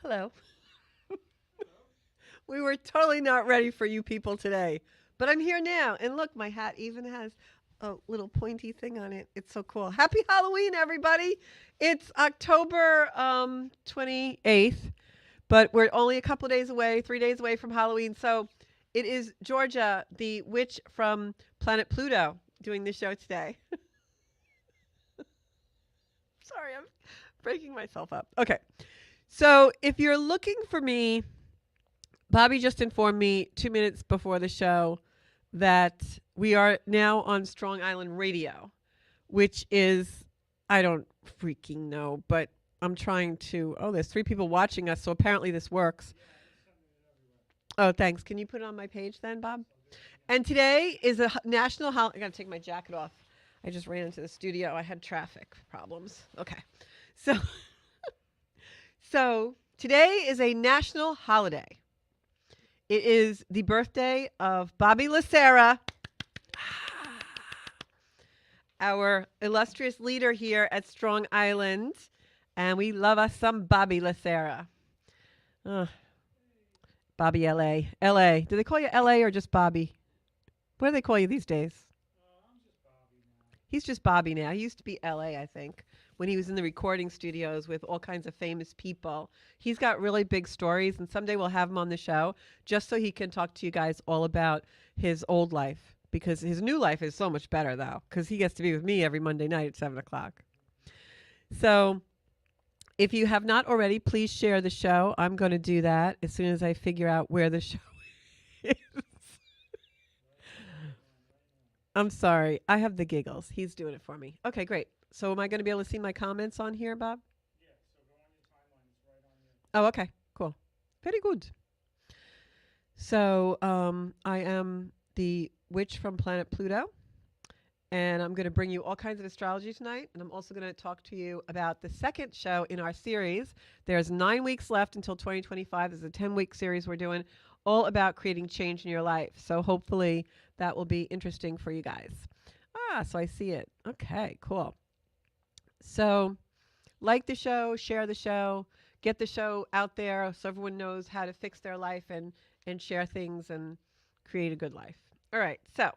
Hello. We were totally not ready for you people today, but I'm here now. And look, my hat even has a little pointy thing on it. It's so cool. Happy Halloween, everybody. It's October 28th, but we're only a couple of days away, 3 days away from Halloween. So it is Georgia, the witch from planet Pluto, doing the show today. Sorry, I'm breaking myself up. Okay. So if you're looking for me, Bobby just informed me 2 minutes before the show that we are now on Strong Island Radio, which is, I don't freaking know, but I'm trying to. Oh, there's 3 people watching us, so apparently this works. Oh, thanks. Can you put it on my page then, Bob? And today is a national holiday. I got to take my jacket off. I just ran into the studio. I had traffic problems. Okay. So, so today is a national holiday. It is the birthday of Bobby Lacera, our illustrious leader here at Strong Island. And we love us some Bobby Lacera. Uh, Bobby LA. LA. Do they call you LA or just Bobby? What do they call you these days? He's just Bobby now. He used to be LA, I think, when he was in the recording studios with all kinds of famous people. He's got really big stories, and someday we'll have him on the show just so he can talk to you guys all about his old life, because his new life is so much better, though, because he gets to be with me every Monday night at 7 o'clock. So if you have not already, please share the show. I'm going to do that as soon as I figure out where the show is. I'm sorry. I have the giggles. He's doing it for me. Okay, great. So am I going to be able to see my comments on here, Bob? Oh, okay. Cool. Very good. So I am the witch from planet Pluto, and I'm going to bring you all kinds of astrology tonight. And I'm also going to talk to you about the second show in our series. There's 9 weeks left until 2025. There's a 10-week series we're doing all about creating change in your life. So hopefully that will be interesting for you guys. So I see it. Okay, cool. So like the show, share the show, get the show out there so everyone knows how to fix their life and share things and create a good life. All right, so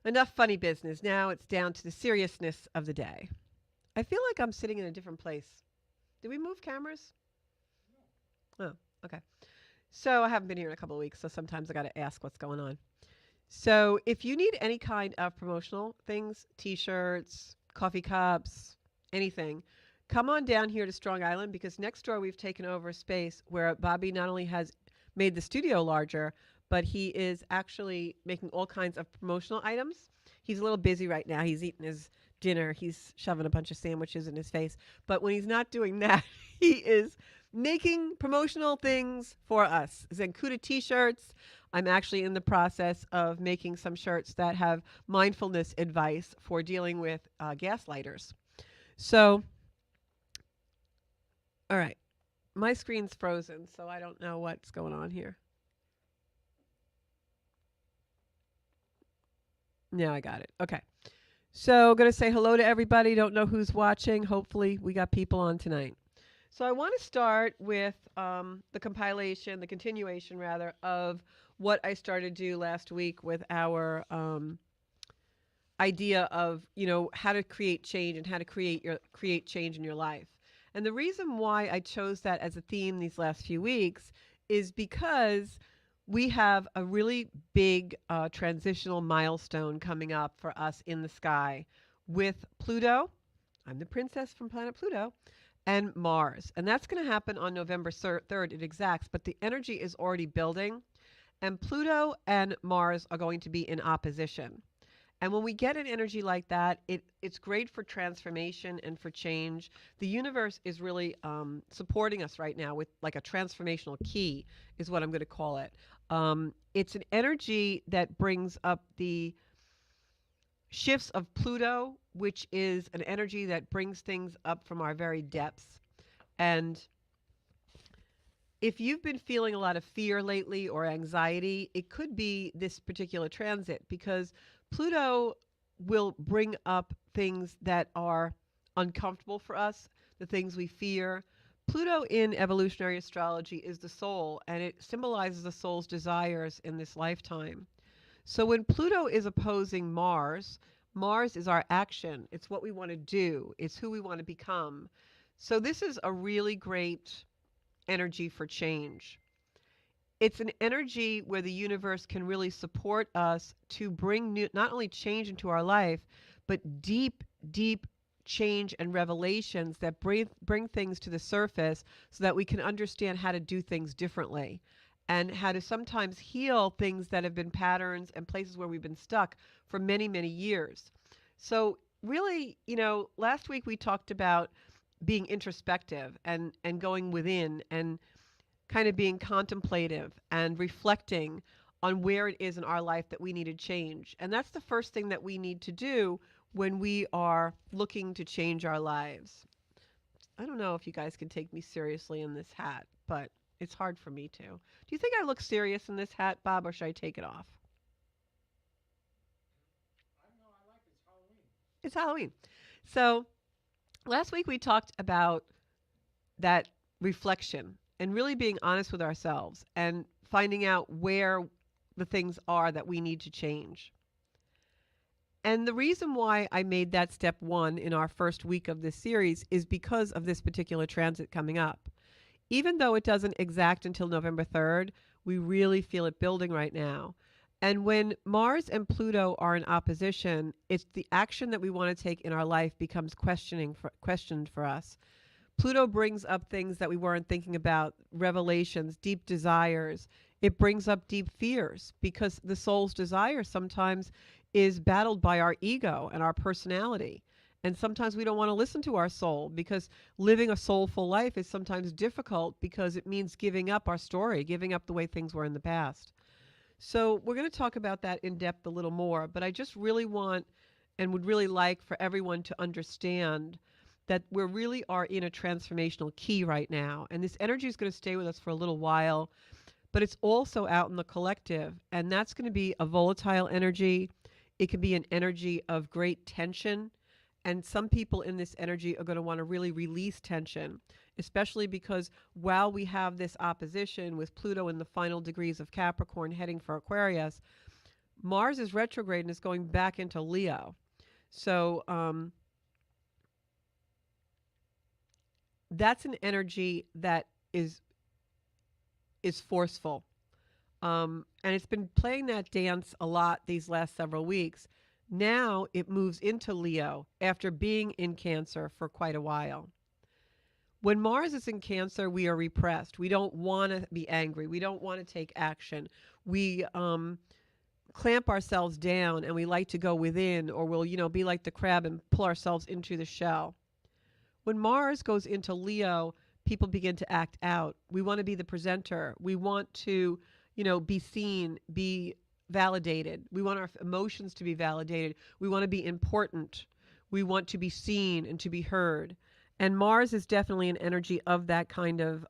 enough funny business. Now it's down to the seriousness of the day. I feel like I'm sitting in a different place. Did we move cameras? Oh, okay. So I haven't been here in a couple of weeks, so sometimes I got to ask what's going on. So if you need any kind of promotional things, t-shirts, coffee cups, anything, come on down here to Strong Island, because next door we've taken over a space where Bobby not only has made the studio larger, but he is actually making all kinds of promotional items. He's a little busy right now. He's eating his dinner. He's shoving a bunch of sandwiches in his face. But when he's not doing that, he is making promotional things for us. Zenkuda t-shirts. I'm actually in the process of making some shirts that have mindfulness advice for dealing with gaslighters. So, all right. My screen's frozen, so I don't know what's going on here. Now I got it. Okay. So, going to say hello to everybody. Don't know who's watching. Hopefully, we got people on tonight. So, I want to start with the compilation, the continuation rather, of what I started to do last week with our idea of, how to create change and how to create change in your life. And the reason why I chose that as a theme these last few weeks is because we have a really big transitional milestone coming up for us in the sky with Pluto. I'm the princess from planet Pluto. And Mars. And that's going to happen on November 3rd at exacts, but the energy is already building. And Pluto and Mars are going to be in opposition. And when we get an energy like that, it's great for transformation and for change. The universe is really supporting us right now with like a transformational key, is what I'm going to call it. It's an energy that brings up the shifts of Pluto, which is an energy that brings things up from our very depths. And if you've been feeling a lot of fear lately or anxiety, it could be this particular transit, because Pluto will bring up things that are uncomfortable for us, the things we fear. Pluto in evolutionary astrology is the soul, and it symbolizes the soul's desires in this lifetime. So when Pluto is opposing Mars, Mars is our action. It's what we want to do. It's who we want to become. So this is a really great energy for change. It's an energy where the universe can really support us to bring new, not only change into our life, but deep, deep change and revelations that bring things to the surface so that we can understand how to do things differently and how to sometimes heal things that have been patterns and places where we've been stuck for many, many years. So really, last week we talked about being introspective and going within and kind of being contemplative and reflecting on where it is in our life that we need to change. And that's the first thing that we need to do when we are looking to change our lives. I don't know if you guys can take me seriously in this hat, but it's hard for me to. Do you think I look serious in this hat, Bob, or should I take it off? I know I like it. It's Halloween. It's Halloween. So last week we talked about that reflection and really being honest with ourselves and finding out where the things are that we need to change. And the reason why I made that step one in our first week of this series is because of this particular transit coming up. Even though it doesn't exact until November 3rd, we really feel it building right now. And when Mars and Pluto are in opposition, it's the action that we want to take in our life becomes questioned for us. Pluto brings up things that we weren't thinking about, revelations, deep desires. It brings up deep fears because the soul's desire sometimes is battled by our ego and our personality. And sometimes we don't want to listen to our soul because living a soulful life is sometimes difficult because it means giving up our story, giving up the way things were in the past. So we're going to talk about that in depth a little more, but I just really want and would really like for everyone to understand that we really are in a transformational key right now. And this energy is going to stay with us for a little while, but it's also out in the collective. And that's going to be a volatile energy. It can be an energy of great tension. And some people in this energy are going to want to really release tension, especially because while we have this opposition with Pluto in the final degrees of Capricorn heading for Aquarius, Mars is retrograde and is going back into Leo. So that's an energy that is forceful. And it's been playing that dance a lot these last several weeks. Now it moves into Leo after being in Cancer for quite a while. When Mars is in Cancer, we are repressed. We don't want to be angry. We don't want to take action. We clamp ourselves down and we like to go within, or we'll, be like the crab and pull ourselves into the shell. When Mars goes into Leo, people begin to act out. We want to be the presenter. We want to, be seen, be validated. We want our emotions to be validated. We want to be important. We want to be seen and to be heard. And Mars is definitely an energy of that kind of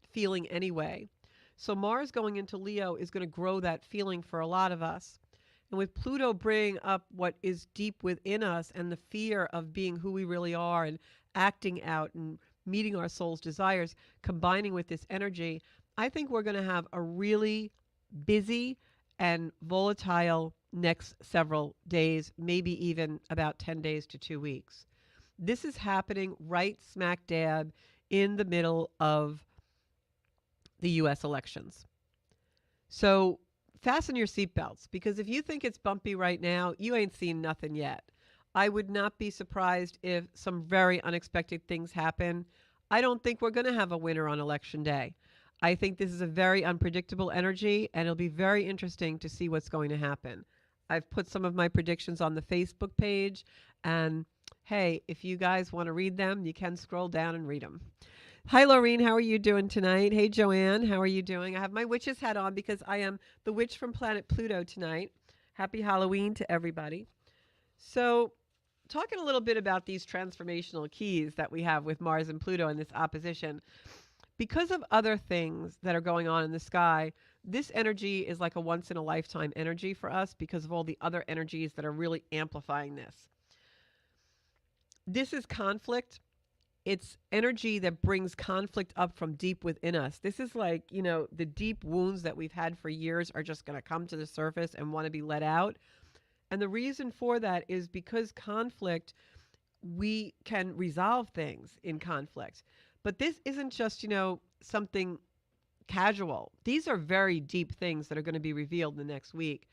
feeling anyway. So Mars going into Leo is going to grow that feeling for a lot of us. And with Pluto bringing up what is deep within us and the fear of being who we really are and acting out and meeting our soul's desires, combining with this energy, I think we're going to have a really busy and volatile next several days, maybe even about 10 days to 2 weeks. This is happening right smack dab in the middle of the US elections. So fasten your seatbelts, because if you think it's bumpy right now, you ain't seen nothing yet. I would not be surprised if some very unexpected things happen. I don't think we're going to have a winner on election day. I think this is a very unpredictable energy, and it'll be very interesting to see what's going to happen. I've put some of my predictions on the Facebook page, and hey, if you guys want to read them, you can scroll down and read them. Hi, Laureen. How are you doing tonight? Hey, Joanne. How are you doing? I have my witch's hat on because I am the witch from planet Pluto tonight. Happy Halloween to everybody. So, talking a little bit about these transformational keys that we have with Mars and Pluto in this opposition, because of other things that are going on in the sky, this energy is like a once in a lifetime energy for us because of all the other energies that are really amplifying this. This is conflict. it's energy that brings conflict up from deep within us. This is like, the deep wounds that we've had for years are just going to come to the surface and want to be let out. And the reason for that is because conflict, we can resolve things in conflict. But this isn't just, something casual. These are very deep things that are going to be revealed in the next week.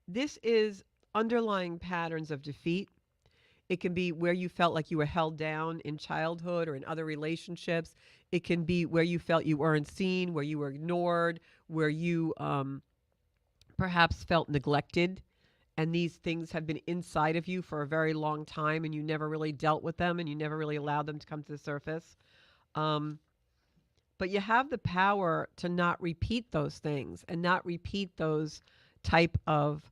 This is underlying patterns of defeat. It can be where you felt like you were held down in childhood or in other relationships. It can be where you felt you weren't seen, where you were ignored, where you perhaps felt neglected. And these things have been inside of you for a very long time and you never really dealt with them and you never really allowed them to come to the surface. But you have the power to not repeat those things and not repeat those type of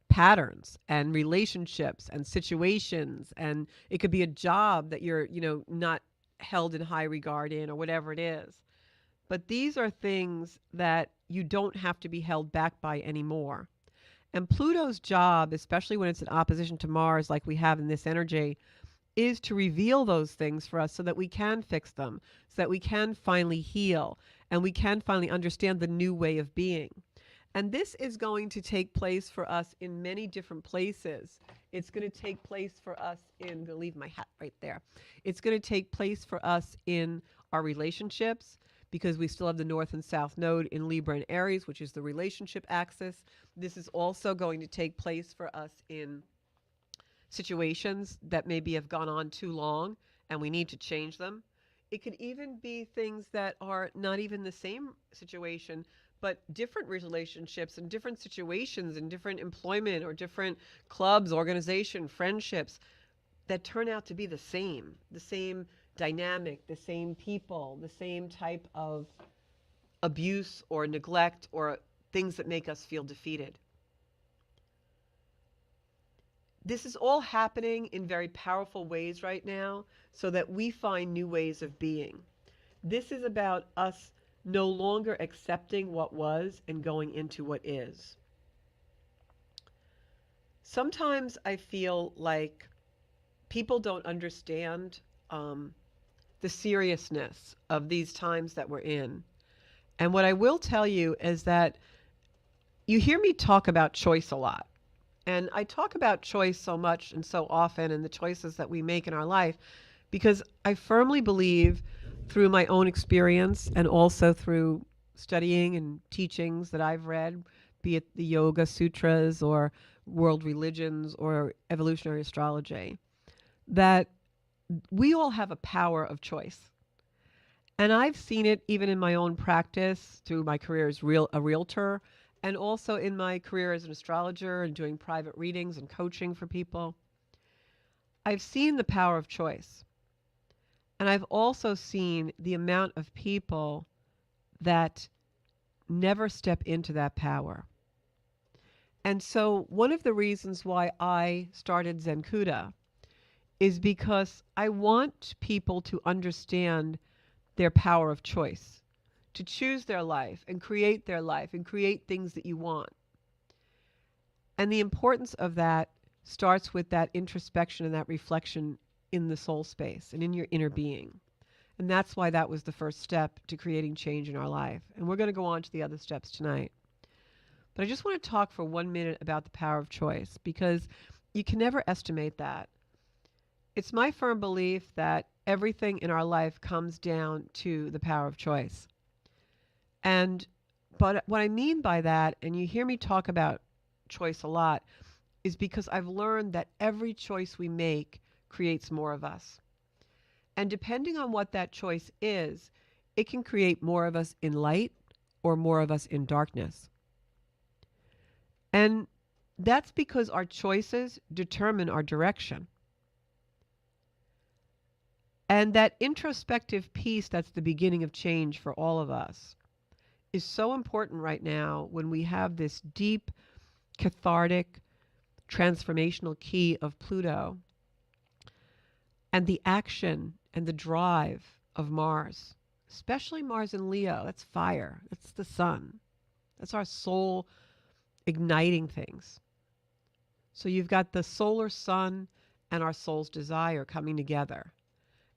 patterns and relationships and situations. And it could be a job that you're, not held in high regard in or whatever it is. But these are things that you don't have to be held back by anymore. And Pluto's job, especially when it's in opposition to Mars, like we have in this energy, is to reveal those things for us so that we can fix them, so that we can finally heal, and we can finally understand the new way of being. And this is going to take place for us in many different places. It's going to take place for us in, I'm going to leave my hat right there. It's going to take place for us in our relationships, because we still have the North and South node in Libra and Aries, which is the relationship axis. This is also going to take place for us in situations that maybe have gone on too long and we need to change them. It could even be things that are not even the same situation, but different relationships and different situations and different employment or different clubs, organization, friendships that turn out to be the same dynamic, the same people, the same type of abuse or neglect or things that make us feel defeated. This is all happening in very powerful ways right now so that we find new ways of being. This is about us no longer accepting what was and going into what is. Sometimes I feel like people don't understand the seriousness of these times that we're in. And what I will tell you is that you hear me talk about choice a lot. And I talk about choice so much and so often and the choices that we make in our life because I firmly believe through my own experience and also through studying and teachings that I've read, be it the Yoga Sutras or world religions or evolutionary astrology, that we all have a power of choice. And I've seen it even in my own practice through my career as a realtor and also in my career as an astrologer and doing private readings and coaching for people. I've seen the power of choice. And I've also seen the amount of people that never step into that power. And so one of the reasons why I started Zencuda is because I want people to understand their power of choice, to choose their life and create things that you want. And the importance of that starts with that introspection and that reflection in the soul space and in your inner being. And that's why that was the first step to creating change in our life. And we're going to go on to the other steps tonight. But I just want to talk for 1 minute about the power of choice because you can never estimate that. It's my firm belief that everything in our life comes down to the power of choice. But what I mean by that, and you hear me talk about choice a lot, is because I've learned that every choice we make creates more of us. And depending on what that choice is, it can create more of us in light or more of us in darkness. And that's because our choices determine our direction. And that introspective piece that's the beginning of change for all of us is so important right now when we have this deep, cathartic, transformational key of Pluto and the action and the drive of Mars, especially Mars in Leo. That's fire. That's the sun. That's our soul igniting things. So you've got the solar sun and our soul's desire coming together.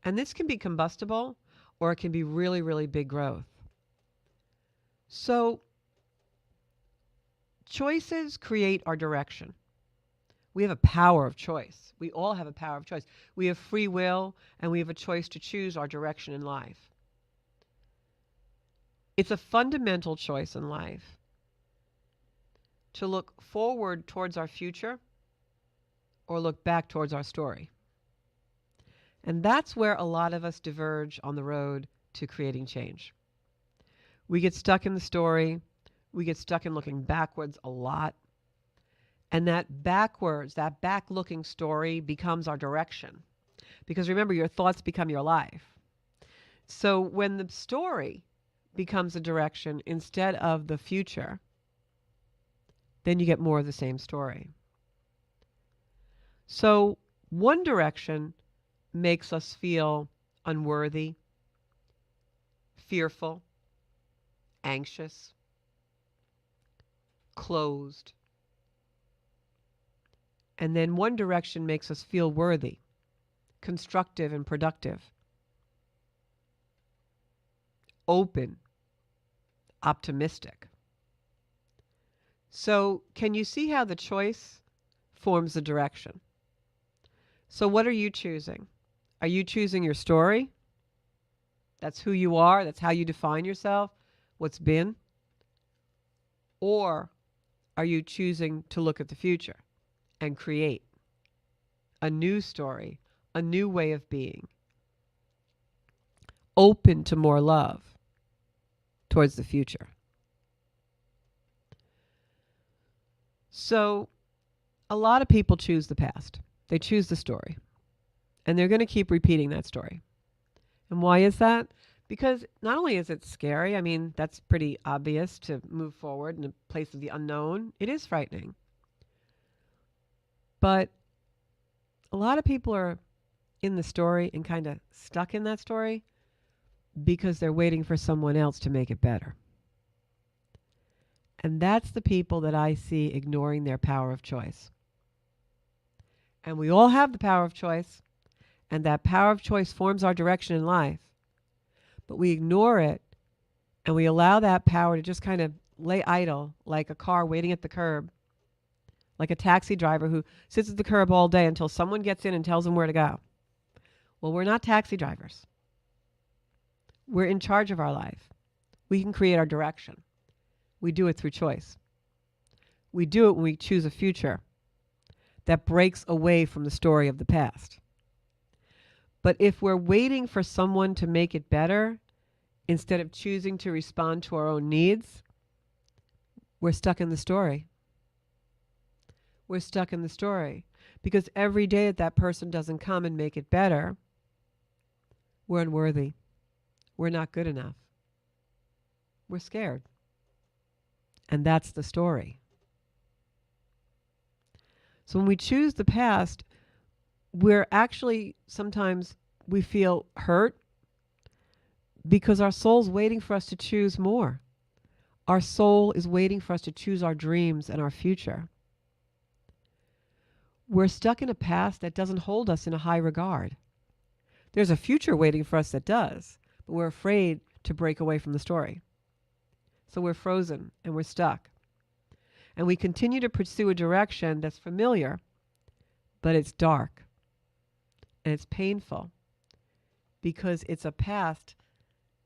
And this can be combustible or it can be really, really big growth. So choices create our direction. We have a power of choice. We all have a power of choice. We have free will and we have a choice to choose our direction in life. It's a fundamental choice in life to look forward towards our future or look back towards our story. And that's where a lot of us diverge on the road to creating change. We get stuck in the story. We get stuck in looking backwards a lot. And that backwards, that back-looking story becomes our direction. Because remember, your thoughts become your life. So when the story becomes a direction instead of the future, then you get more of the same story. So one direction makes us feel unworthy, fearful, anxious, closed. And then one direction makes us feel worthy, constructive and productive, open, optimistic. So can you see how the choice forms the direction? So what are you choosing? Are you choosing your story? That's who you are. That's how you define yourself, what's been. Or are you choosing to look at the future and create a new story, a new way of being, open to more love towards the future? So a lot of people choose the past. They choose the story. And they're going to keep repeating that story. And why is that? Because not only is it scary, I mean, that's pretty obvious to move forward in a place of the unknown. It is frightening. But a lot of people are in the story and kind of stuck in that story because they're waiting for someone else to make it better. And that's the people that I see ignoring their power of choice. And we all have the power of choice, and that power of choice forms our direction in life. But we ignore it, and we allow that power to just kind of lay idle like a car waiting at the curb, like a taxi driver who sits at the curb all day until someone gets in and tells them where to go. Well, we're not taxi drivers. We're in charge of our life. We can create our direction. We do it through choice. We do it when we choose a future that breaks away from the story of the past. But if we're waiting for someone to make it better, instead of choosing to respond to our own needs, we're stuck in the story. We're stuck in the story. Because every day that person doesn't come and make it better, we're unworthy. We're not good enough. We're scared. And that's the story. So when we choose the past, we're actually, sometimes we feel hurt because our soul's waiting for us to choose more. Our soul is waiting for us to choose our dreams and our future. We're stuck in a past that doesn't hold us in a high regard. There's a future waiting for us that does, but we're afraid to break away from the story. So we're frozen and we're stuck. And we continue to pursue a direction that's familiar, but it's dark and it's painful because it's a past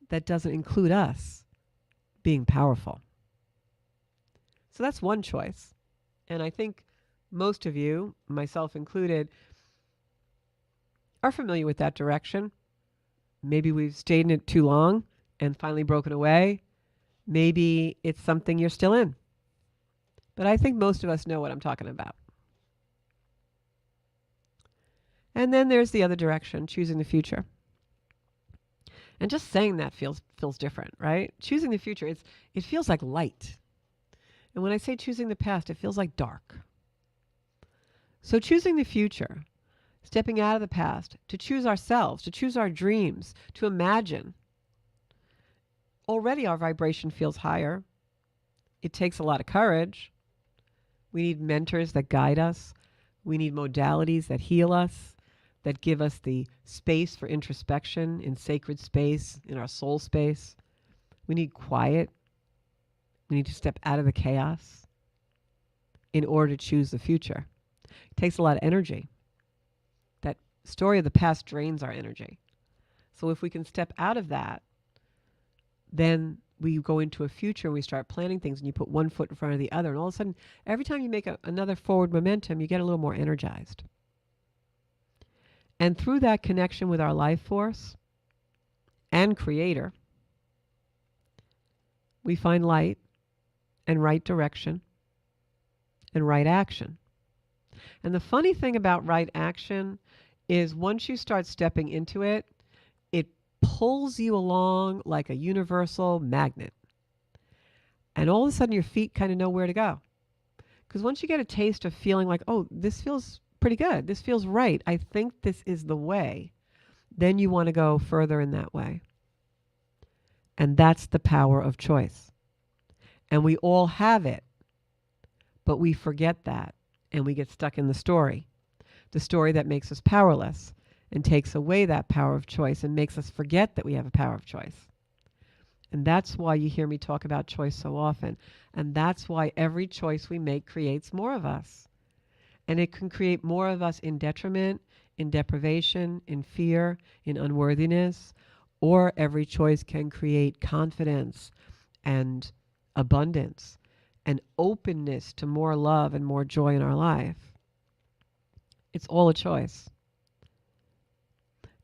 that doesn't include us being powerful. So that's one choice. And I think most of you, myself included, are familiar with that direction. Maybe we've stayed in it too long and finally broken away. Maybe it's something you're still in. But I think most of us know what I'm talking about. And then there's the other direction, choosing the future. And just saying that feels different, right? Choosing the future, it feels like light. And when I say choosing the past, it feels like dark. So choosing the future, stepping out of the past, to choose ourselves, to choose our dreams, to imagine. Already our vibration feels higher. It takes a lot of courage. We need mentors that guide us. We need modalities that heal us, that give us the space for introspection in sacred space, in our soul space. We need quiet. We need to step out of the chaos in order to choose the future. It takes a lot of energy. That story of the past drains our energy. So if we can step out of that, then we go into a future and we start planning things, and you put one foot in front of the other. And all of a sudden, every time you make another forward momentum, you get a little more energized. And through that connection with our life force and creator, we find light and right direction and right action. And the funny thing about right action is once you start stepping into it, it pulls you along like a universal magnet. And all of a sudden your feet kind of know where to go. Because once you get a taste of feeling like, oh, this feels pretty good, this feels right, I think this is the way, then you want to go further in that way. And that's the power of choice. And we all have it, but we forget that, and we get stuck in the story that makes us powerless and takes away that power of choice and makes us forget that we have a power of choice. And that's why you hear me talk about choice so often. And that's why every choice we make creates more of us. And it can create more of us in detriment, in deprivation, in fear, in unworthiness, or every choice can create confidence and abundance and openness to more love and more joy in our life. It's all a choice.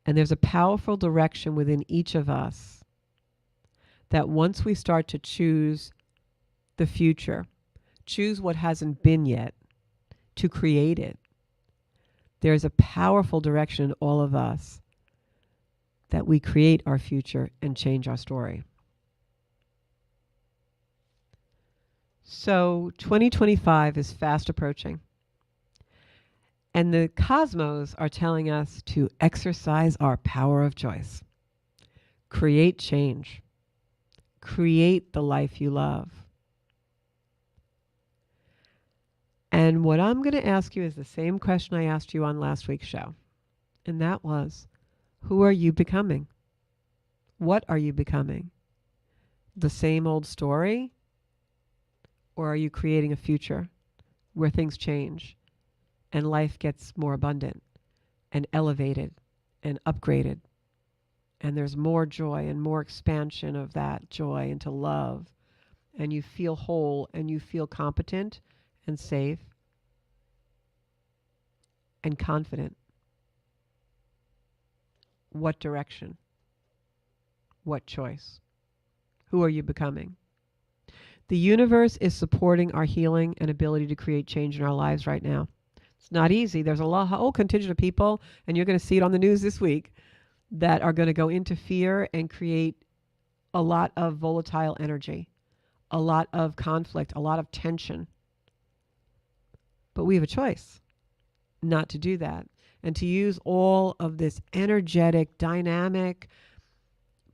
And there's a powerful direction within each of us that once we start to choose the future, choose what hasn't been yet, to create it, there's a powerful direction in all of us that we create our future and change our story. So 2025 is fast approaching. And the cosmos are telling us to exercise our power of choice. Create change. Create the life you love. And what I'm going to ask you is the same question I asked you on last week's show. And that was, who are you becoming? What are you becoming? The same old story? Or are you creating a future where things change and life gets more abundant and elevated and upgraded? And there's more joy and more expansion of that joy into love. And you feel whole and you feel competent and safe and confident. What direction? What choice? Who are you becoming? The universe is supporting our healing and ability to create change in our lives right now. It's not easy. There's a whole contingent of people, and you're going to see it on the news this week, that are going to go into fear and create a lot of volatile energy, a lot of conflict, a lot of tension. But we have a choice not to do that, and to use all of this energetic, dynamic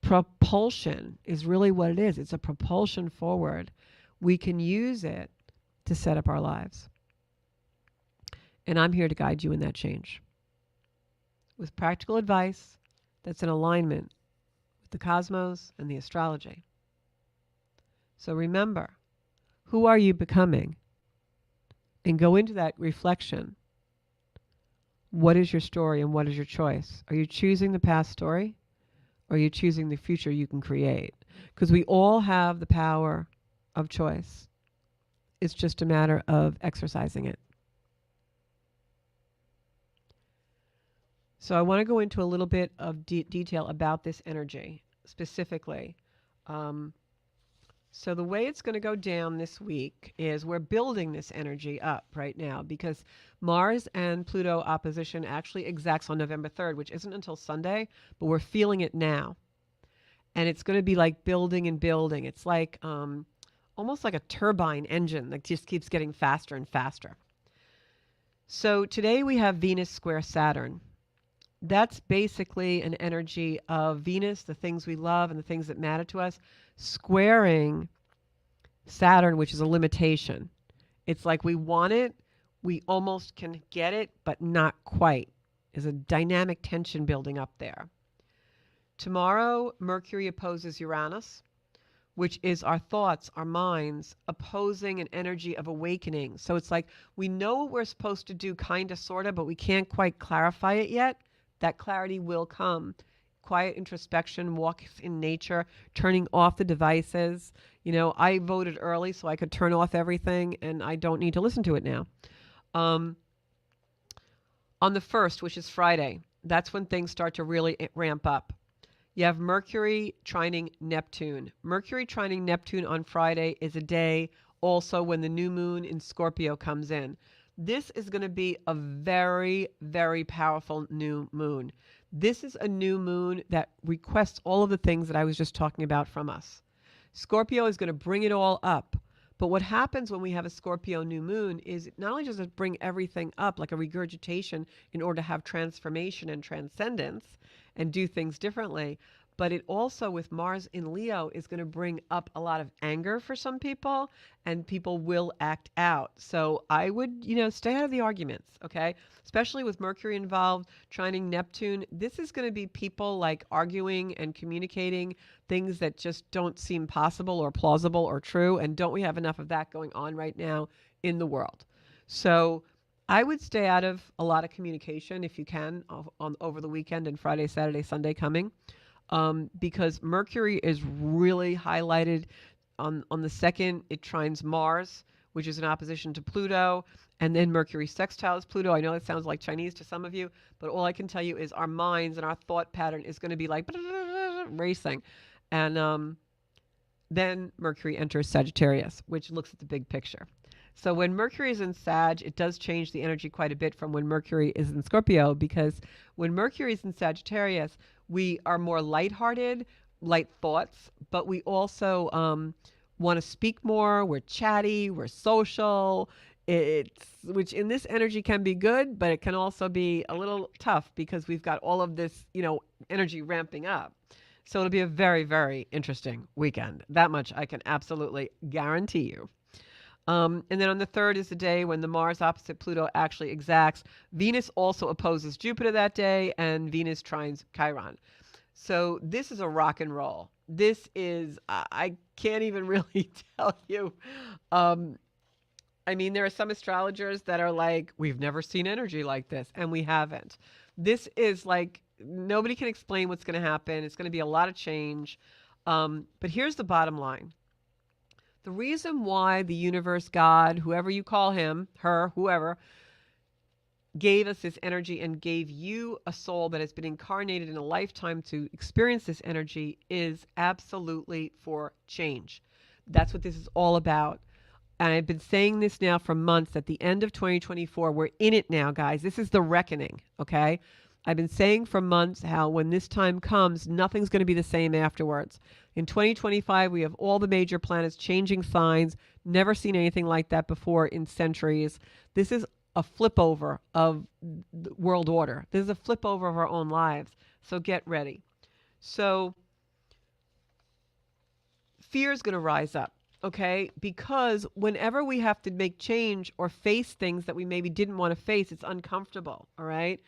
propulsion is really what it is. It's a propulsion forward. We can use it to set up our lives. And I'm here to guide you in that change with practical advice that's in alignment with the cosmos and the astrology. So remember, who are you becoming? And go into that reflection. What is your story and what is your choice? Are you choosing the past story? Or are you choosing the future you can create? Because we all have the power of choice. It's just a matter of exercising it. So I want to go into a little bit of detail about this energy specifically. So the way it's going to go down this week is we're building this energy up right now because Mars and Pluto opposition actually exacts on November 3rd, which isn't until Sunday, but we're feeling it now. And it's going to be like building and building. It's like almost like a turbine engine that just keeps getting faster and faster. So today we have Venus square Saturn. That's basically an energy of Venus, the things we love and the things that matter to us, squaring Saturn, which is a limitation. It's like we want it, we almost can get it, but not quite. is a dynamic tension building up there. Tomorrow, Mercury opposes Uranus, which is our thoughts, our minds, opposing an energy of awakening. So it's like we know what we're supposed to do, kind of, sort of, but we can't quite clarify it yet. That clarity will come. Quiet introspection, walks in nature, turning off the devices. You know, I voted early so I could turn off everything, and I don't need to listen to it now. On the 1st, which is Friday, that's when things start to really ramp up. You have Mercury trining Neptune. Mercury trining Neptune on Friday is a day also when the new moon in Scorpio comes in. This is going to be a very, very powerful new moon. This is a new moon that requests all of the things that I was just talking about from us. Scorpio is going to bring it all up. But what happens when we have a Scorpio new moon is not only does it bring everything up like a regurgitation in order to have transformation and transcendence and do things differently, but it also, with Mars in Leo, is going to bring up a lot of anger for some people, and people will act out. So I would, stay out of the arguments, okay? Especially with Mercury involved, trining Neptune. This is going to be people like arguing and communicating things that just don't seem possible or plausible or true. And don't we have enough of that going on right now in the world? So I would stay out of a lot of communication if you can over the weekend and Friday, Saturday, Sunday coming. Because Mercury is really highlighted on the 2nd. It trines Mars, which is in opposition to Pluto, and then Mercury sextiles Pluto. I know that sounds like Chinese to some of you, but all I can tell you is our minds and our thought pattern is going to be like racing. And then Mercury enters Sagittarius, which looks at the big picture. So when Mercury is in Sag, it does change the energy quite a bit from when Mercury is in Scorpio, because when Mercury is in Sagittarius, we are more lighthearted, light thoughts, but we also want to speak more. We're chatty, we're social. Which in this energy can be good, but it can also be a little tough because we've got all of this, energy ramping up. So it'll be a very, very interesting weekend. That much I can absolutely guarantee you. And then on the 3rd is the day when the Mars opposite Pluto actually exacts. Venus also opposes Jupiter that day, and Venus trines Chiron. So this is a rock and roll. This is, I can't even really tell you. There are some astrologers that are like, we've never seen energy like this, and we haven't. This is like, nobody can explain what's going to happen. It's going to be a lot of change. But here's the bottom line. The reason why the universe, God, whoever you call him, her, whoever, gave us this energy and gave you a soul that has been incarnated in a lifetime to experience this energy is absolutely for change. That's what this is all about. And I've been saying this now for months. At the end of 2024, we're in it now, guys. This is the reckoning, okay? I've been saying for months how when this time comes, nothing's going to be the same afterwards. In 2025, we have all the major planets changing signs. Never seen anything like that before in centuries. This is a flip over of the world order. This is a flip over of our own lives. So get ready. So fear is going to rise up, okay? Because whenever we have to make change or face things that we maybe didn't want to face, it's uncomfortable, all right?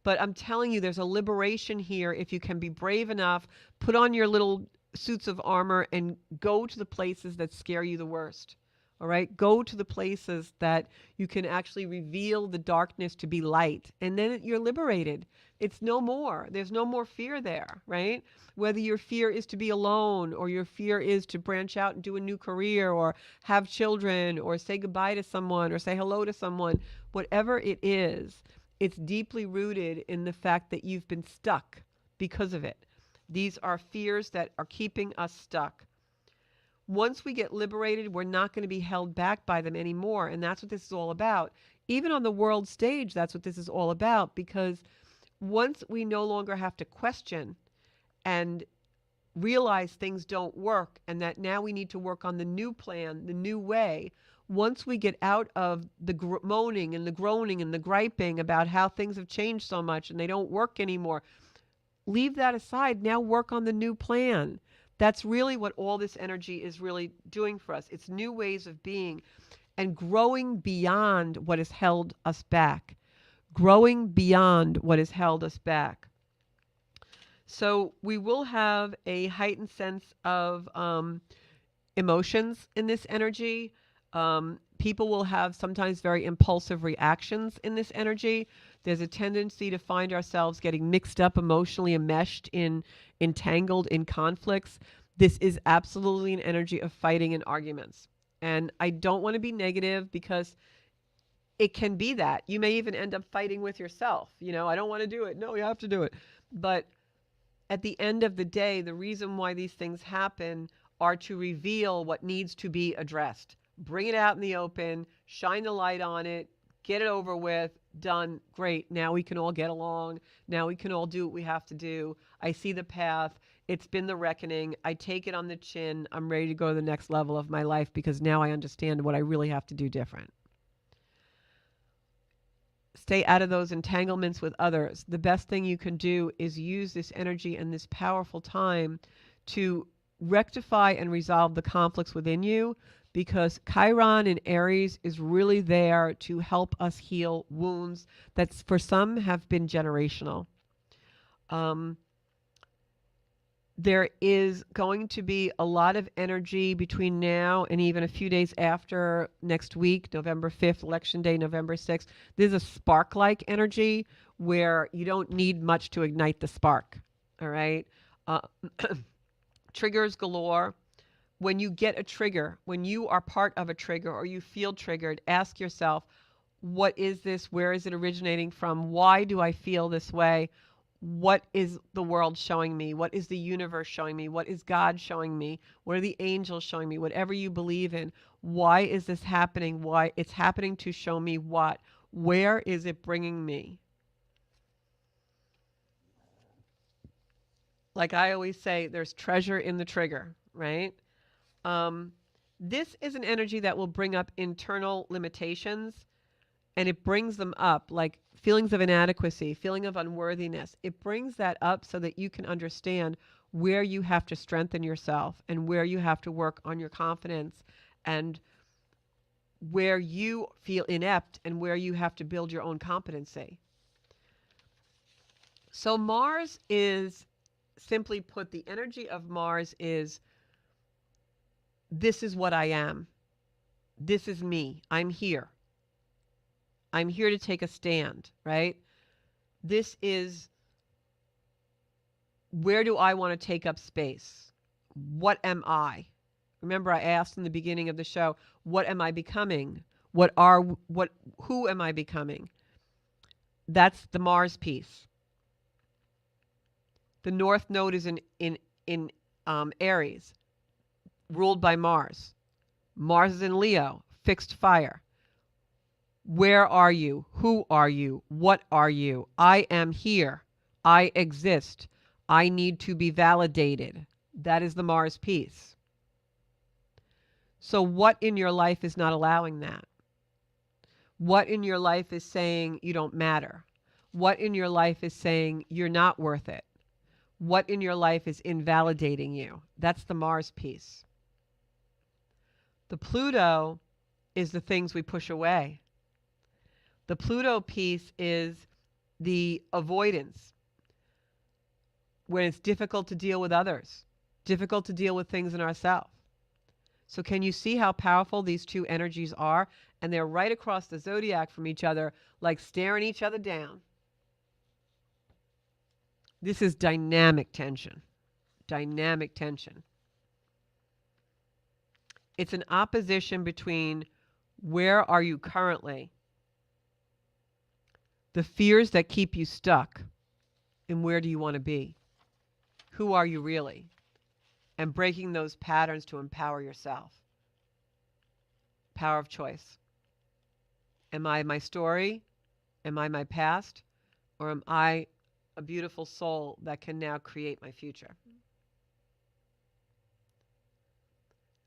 But I'm telling you, there's a liberation here if you can be brave enough, put on your little suits of armor and go to the places that scare you the worst. All right? Go to the places that you can actually reveal the darkness to be light. And then you're liberated. It's no more. There's no more fear there, right? Whether your fear is to be alone, or your fear is to branch out and do a new career, or have children, or say goodbye to someone, or say hello to someone, whatever it is, it's deeply rooted in the fact that you've been stuck because of it. These are fears that are keeping us stuck. Once we get liberated, we're not going to be held back by them anymore. And that's what this is all about. Even on the world stage, that's what this is all about. Because once we no longer have to question and realize things don't work, and that now we need to work on the new plan, the new way, once we get out of the moaning and the groaning and the griping about how things have changed so much and they don't work anymore, leave that aside. Now work on the new plan. That's really what all this energy is really doing for us. It's new ways of being and growing beyond what has held us back. growing beyond what has held us back. So we will have a heightened sense of emotions in this energy. People will have sometimes very impulsive reactions in this energy. There's a tendency to find ourselves getting mixed up emotionally, enmeshed in, entangled in conflicts. This is absolutely an energy of fighting and arguments. And I don't want to be negative because it can be that. You may even end up fighting with yourself. You know, I don't want to do it. No, you have to do it. But at the end of the day, the reason why these things happen are to reveal what needs to be addressed. Bring it out in the open, shine the light on it, get it over with, done, great. Now we can all get along. Now we can all do what we have to do. I see the path. It's been the reckoning. I take it on the chin. I'm ready to go to the next level of my life because now I understand what I really have to do different. Stay out of those entanglements with others. The best thing you can do is use this energy and this powerful time to rectify and resolve the conflicts within you, because Chiron in Aries is really there to help us heal wounds that for some have been generational. There is going to be a lot of energy between now and even a few days after next week, November 5th, Election Day, November 6th. There's a spark-like energy where you don't need much to ignite the spark, all right? Triggers galore. When you get a trigger, when you are part of a trigger or you feel triggered, ask yourself, what is this? Where is it originating from? Why do I feel this way? What is the world showing me? What is the universe showing me? What is God showing me? What are the angels showing me? Whatever you believe in, why is this happening? Why it's happening to show me what? Where is it bringing me? Like I always say, there's treasure in the trigger, right? This is an energy that will bring up internal limitations, and it brings them up like feelings of inadequacy, feeling of unworthiness. It brings that up so that you can understand where you have to strengthen yourself and where you have to work on your confidence and where you feel inept and where you have to build your own competency. So Mars is, simply put, the energy of Mars is, this is what I am. This is me. I'm here. I'm here to take a stand, right? This is, where do I want to take up space? What am I? Remember, I asked in the beginning of the show, what am I becoming? Who am I becoming? That's the Mars piece. The North Node is in Aries, ruled by Mars. Mars is in Leo, fixed fire. Where are you? Who are you? What are you? I am here. I exist. I need to be validated. That is the Mars piece. So what in your life is not allowing that? What in your life is saying you don't matter? What in your life is saying you're not worth it? What in your life is invalidating you? That's the Mars piece. The Pluto is the things we push away. The Pluto piece is the avoidance, when it's difficult to deal with others, difficult to deal with things in ourselves. So can you see how powerful these two energies are? And they're right across the zodiac from each other, like staring each other down. This is dynamic tension. Dynamic tension. It's an opposition between where are you currently, the fears that keep you stuck, and where do you want to be? Who are you really? And breaking those patterns to empower yourself. Power of choice. Am I my story? Am I my past? Or am I a beautiful soul that can now create my future?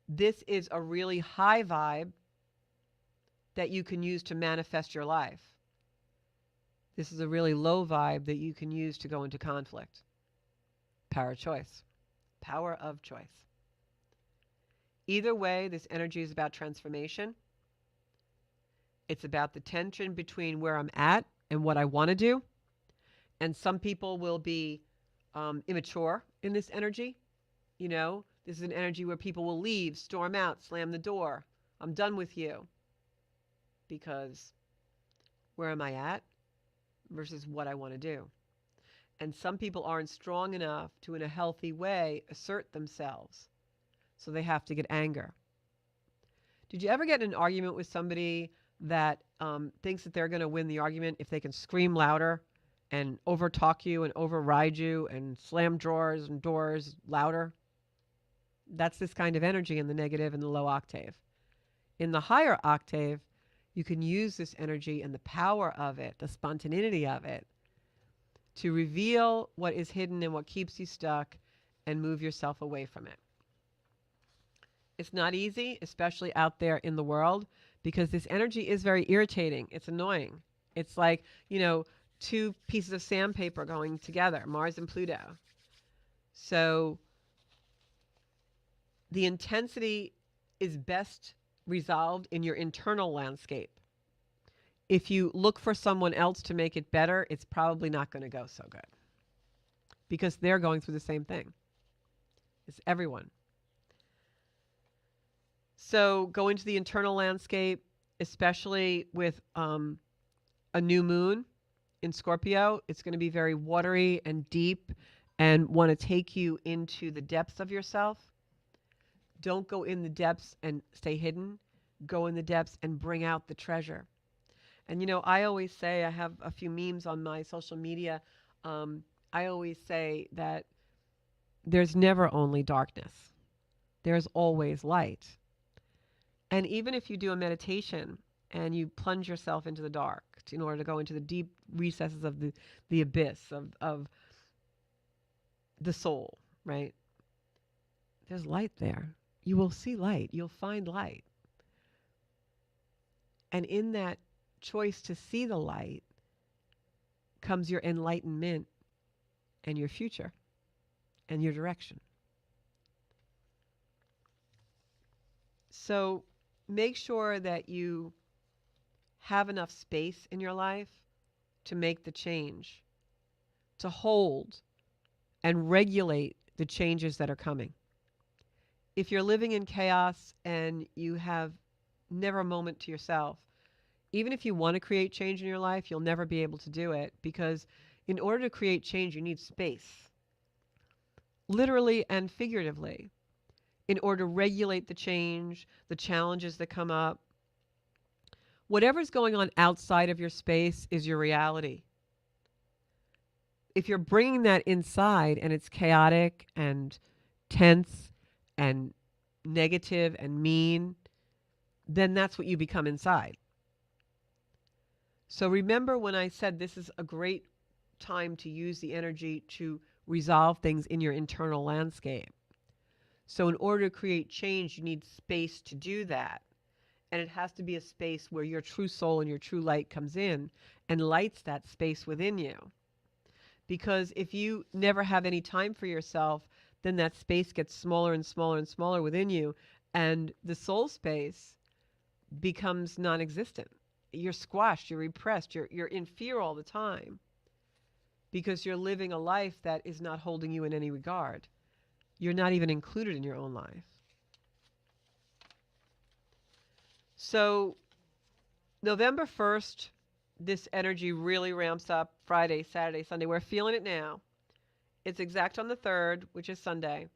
This is a really high vibe that you can use to manifest your life. This is a really low vibe that you can use to go into conflict. Power of choice. Power of choice. Either way, this energy is about transformation. It's about the tension between where I'm at and what I want to do. And some people will be immature in this energy. You know, this is an energy where people will leave, storm out, slam the door. I'm done with you. Because where am I at versus what I want to do? And some people aren't strong enough to, in a healthy way, assert themselves. So they have to get anger. Did you ever get in an argument with somebody that thinks that they're going to win the argument if they can scream louder and overtalk you and override you and slam drawers and doors louder? That's this kind of energy in the negative and the low octave. In the higher octave, you can use this energy and the power of it, the spontaneity of it, to reveal what is hidden and what keeps you stuck and move yourself away from it. It's not easy, especially out there in the world, because this energy is very irritating. It's annoying. It's like, you know, two pieces of sandpaper going together, Mars and Pluto. So the intensity is best resolved in your internal landscape. If you look for someone else to make it better, it's probably not going to go so good because they're going through the same thing. It's everyone. So go into the internal landscape, especially with a new moon in Scorpio. It's going to be very watery and deep and want to take you into the depths of yourself. Don't go in the depths and stay hidden. Go in the depths and bring out the treasure. And, you know, I always say, I have a few memes on my social media. I always say that there's never only darkness. There's always light. And even if you do a meditation and you plunge yourself into the dark in order to go into the deep recesses of the abyss of the soul, right? There's light there. You will see light. You'll find light. And in that choice to see the light comes your enlightenment and your future and your direction. So make sure that you have enough space in your life to make the change, to hold and regulate the changes that are coming. If you're living in chaos and you have never a moment to yourself, even if you want to create change in your life, you'll never be able to do it, because in order to create change, you need space, literally and figuratively, in order to regulate the change, the challenges that come up. Whatever's going on outside of your space is your reality. If you're bringing that inside and it's chaotic and tense and negative and mean, then that's what you become inside. So remember when I said this is a great time to use the energy to resolve things in your internal landscape. So in order to create change, you need space to do that. And it has to be a space where your true soul and your true light comes in and lights that space within you. Because if you never have any time for yourself, then that space gets smaller and smaller and smaller within you, and the soul space becomes non-existent. You're squashed, you're repressed, you're in fear all the time because you're living a life that is not holding you in any regard. You're not even included in your own life. So November 1st, this energy really ramps up. Friday, Saturday, Sunday. We're feeling it now. It's exact on the 3rd, which is Sunday.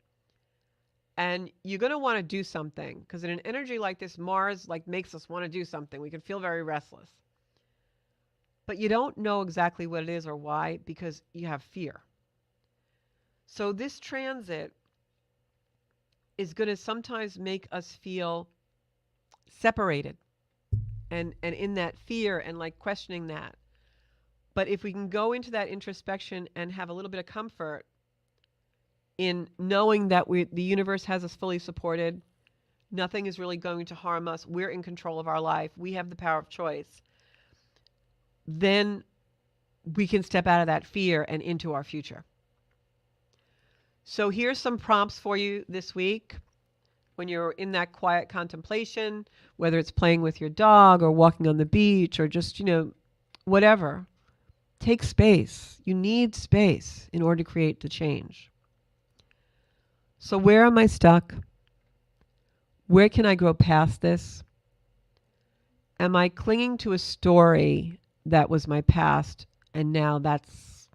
And you're going to want to do something, because in an energy like this, Mars makes us want to do something. We can feel very restless. But you don't know exactly what it is or why, because you have fear. So this transit is going to sometimes make us feel separated and in that fear and questioning that. But if we can go into that introspection and have a little bit of comfort in knowing that the universe has us fully supported, nothing is really going to harm us, we're in control of our life, we have the power of choice, then we can step out of that fear and into our future. So here's some prompts for you this week. When you're in that quiet contemplation, whether it's playing with your dog or walking on the beach or just, whatever, Take space. You need space in order to create the change. So where am I stuck? Where can I grow past this? Am I clinging to a story that was my past and now that's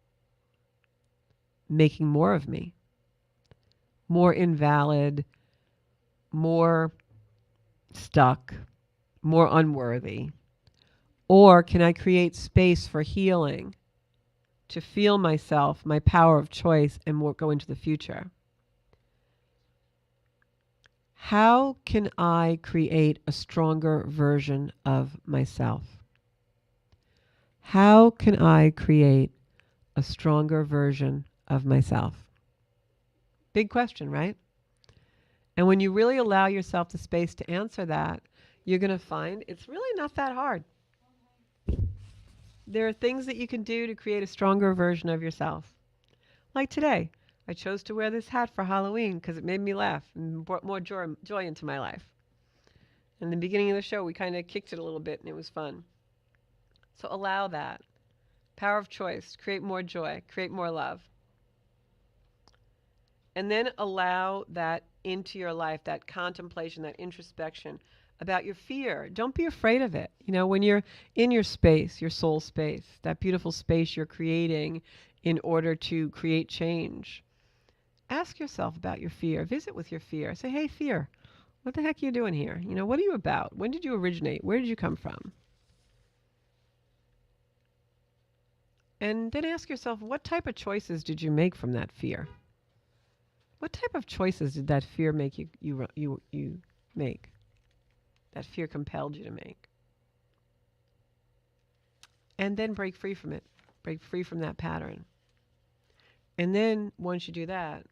making more of me? More invalid, more stuck, more unworthy? Or can I create space for healing, to feel myself, my power of choice, and more go into the future? How can I create a stronger version of myself? How can I create a stronger version of myself? Big question, right? And when you really allow yourself the space to answer that, you're going to find it's really not that hard. There are things that you can do to create a stronger version of yourself. Like today, I chose to wear this hat for Halloween because it made me laugh and brought more joy into my life. In the beginning of the show, we kind of kicked it a little bit and it was fun. So allow that. Power of choice. Create more joy. Create more love. And then allow that into your life, that contemplation, that introspection about your fear. Don't be afraid of it. You know, when you're in your space, your soul space, that beautiful space you're creating in order to create change, ask yourself about your fear. Visit with your fear. Say, hey, fear, what the heck are you doing here? You know, what are you about? When did you originate? Where did you come from? And then ask yourself, what type of choices did you make from that fear? What type of choices did that fear make you make? That fear compelled you to make. And then break free from it. Break free from that pattern. And then once you do that,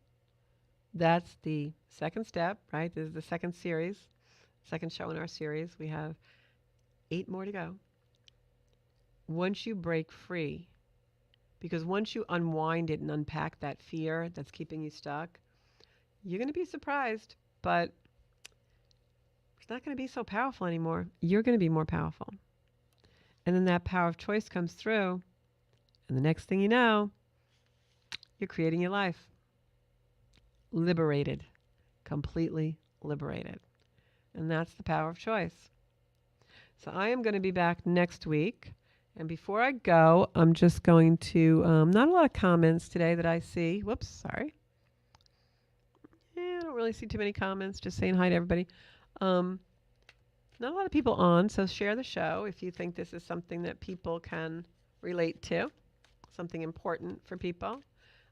that's the second step, right? This is the second series, second show in our series. We have 8 more to go. Once you break free, because once you unwind it and unpack that fear that's keeping you stuck, you're going to be surprised, but it's not going to be so powerful anymore. You're going to be more powerful. And then that power of choice comes through, and the next thing you know, you're creating your life. Liberated. Completely liberated. And that's the power of choice. So I am going to be back next week. And before I go, I'm just going to, not a lot of comments today that I see. Whoops, sorry. I don't really see too many comments, just saying hi to everybody. Not a lot of people on, so share the show if you think this is something that people can relate to, something important for people.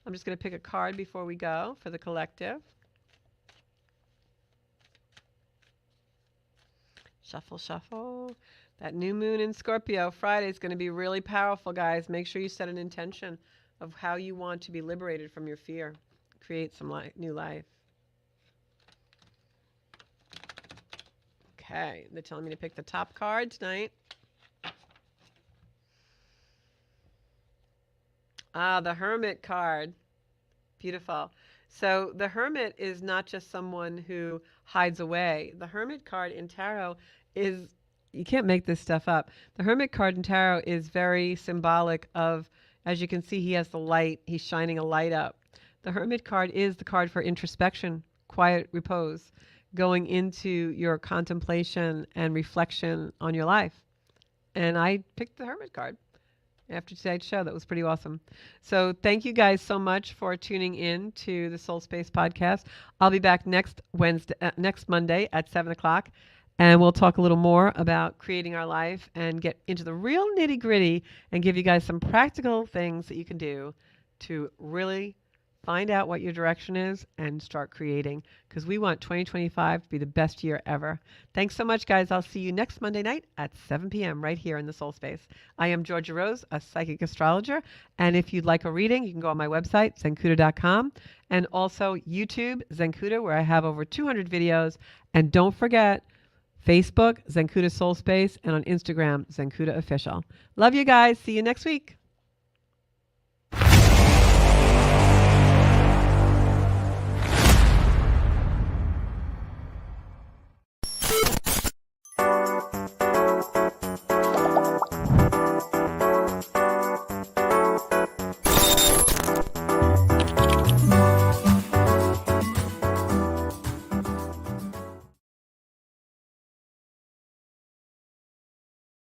I'm just going to pick a card before we go for the collective. Shuffle, shuffle. That new moon in Scorpio Friday is going to be really powerful, guys. Make sure you set an intention of how you want to be liberated from your fear. Create some new life. Okay, they're telling me to pick the top card tonight. The Hermit card. Beautiful. So the Hermit is not just someone who hides away. The Hermit card in Tarot is, you can't make this stuff up. The Hermit card in Tarot is very symbolic of, as you can see, he has the light. He's shining a light up. The Hermit card is the card for introspection, quiet repose, going into your contemplation and reflection on your life. And I picked the Hermit card after tonight's show. That was pretty awesome. So thank you guys so much for tuning in to the Soul Space podcast. I'll be back next Monday at 7 o'clock, and we'll talk a little more about creating our life and get into the real nitty gritty and give you guys some practical things that you can do to really find out what your direction is and start creating, because we want 2025 to be the best year ever. Thanks so much, guys. I'll see you next Monday night at 7 p.m. right here in the Soul Space. I am Georgia Rose, a psychic astrologer. And if you'd like a reading, you can go on my website, zenkuda.com, and also YouTube, Zenkuda, where I have over 200 videos. And don't forget, Facebook, Zenkuda Soul Space, and on Instagram, Zenkuda Official. Love you guys. See you next week.